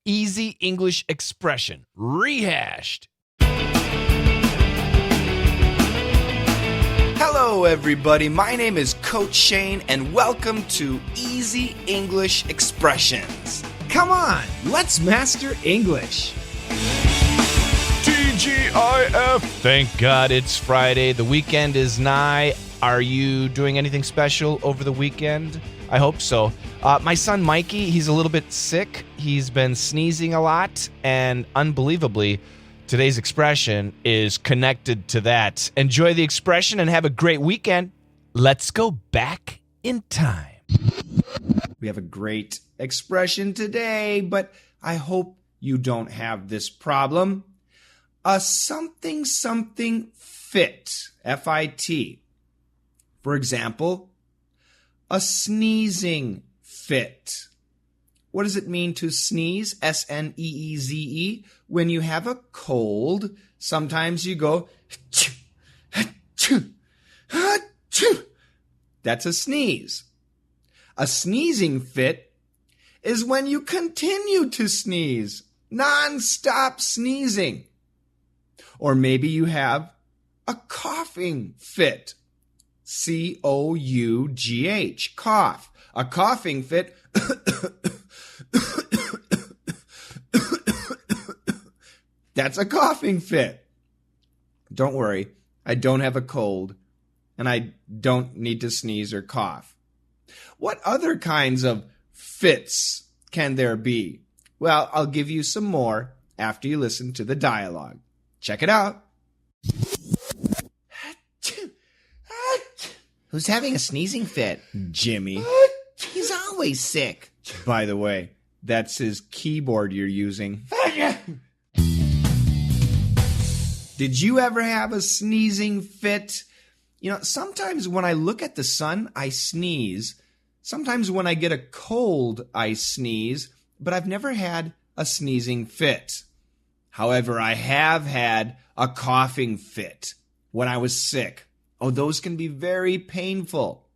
easy English expression, rehashed. Hello, everybody. My name is Coach Shane, and welcome to Easy English Expressions. Come on, let's master English. TGIF. Thank God it's Friday. The weekend is nigh. Are you doing anything special over the weekend? I hope so. My son Mikey, he's a little bit sick. He's been sneezing a lot, and unbelievably, today's expression is connected to that. Enjoy the expression and have a great weekend. Let's go back in time. We have a great expression today, but I hope you don't have this problem. A something fit, F-I-T. For example, a sneezing fit. What does it mean to sneeze? S-N-E-E-Z-E. When you have a cold, sometimes you go, achoo, achoo, achoo. That's a sneeze. A sneezing fit is when you continue to sneeze, non-stop sneezing. Or maybe you have a coughing fit. C-O-U-G-H, cough. A coughing fit. That's a coughing fit. Don't worry, I don't have a cold, and I don't need to sneeze or cough. What other kinds of fits can there be? Well, I'll give you some more after you listen to the dialogue. Check it out. Who's having a sneezing fit? Jimmy. He's always sick. By the way, that's his keyboard you're using. Did you ever have a sneezing fit? You know, sometimes when I look at the sun, I sneeze. Sometimes when I get a cold, I sneeze. But I've never had a sneezing fit. However, I have had a coughing fit when I was sick. Oh, those can be very painful.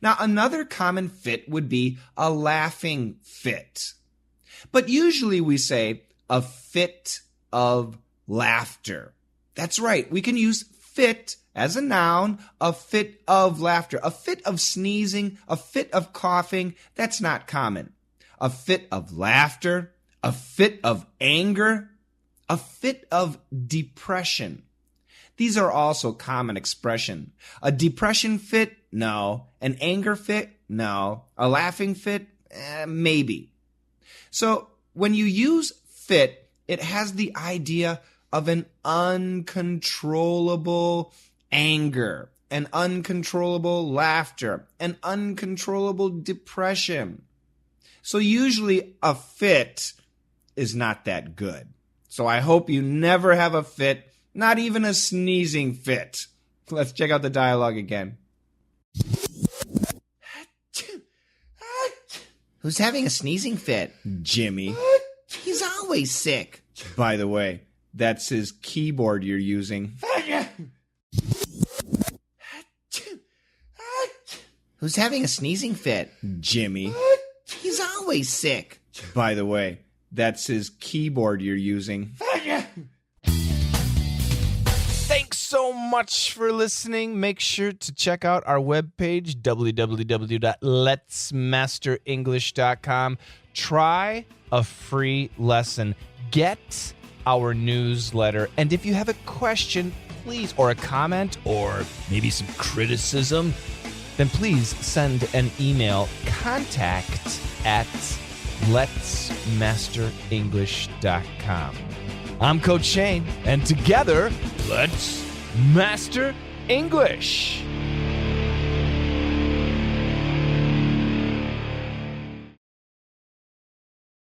Now, another common fit would be a laughing fit. But usually we say a fit of laughter. That's right. We can use fit as a noun, a fit of laughter, a fit of sneezing, a fit of coughing. That's not common. A fit of laughter, a fit of anger, a fit of depression. These are also common expression. A depression fit? No. An anger fit? No. A laughing fit? Maybe. So when you use fit, it has the idea of an uncontrollable anger, an uncontrollable laughter, an uncontrollable depression. So usually a fit is not that good. So I hope you never have a fit, not even a sneezing fit. Let's check out the dialogue again. Who's having a sneezing fit? Jimmy. He's always sick. By the way, that's his keyboard you're using. Who's having a sneezing fit? Jimmy. He's always sick. By the way, that's his keyboard you're using. Thanks so much for listening. Make sure to check out our webpage, www.letsmasterenglish.com. Try a free lesson. Get our newsletter. And if you have a question, please, or a comment, or maybe some criticism, then please send an email, contact@letsmasterenglish.com. I'm Coach Shane, and together, let's master English.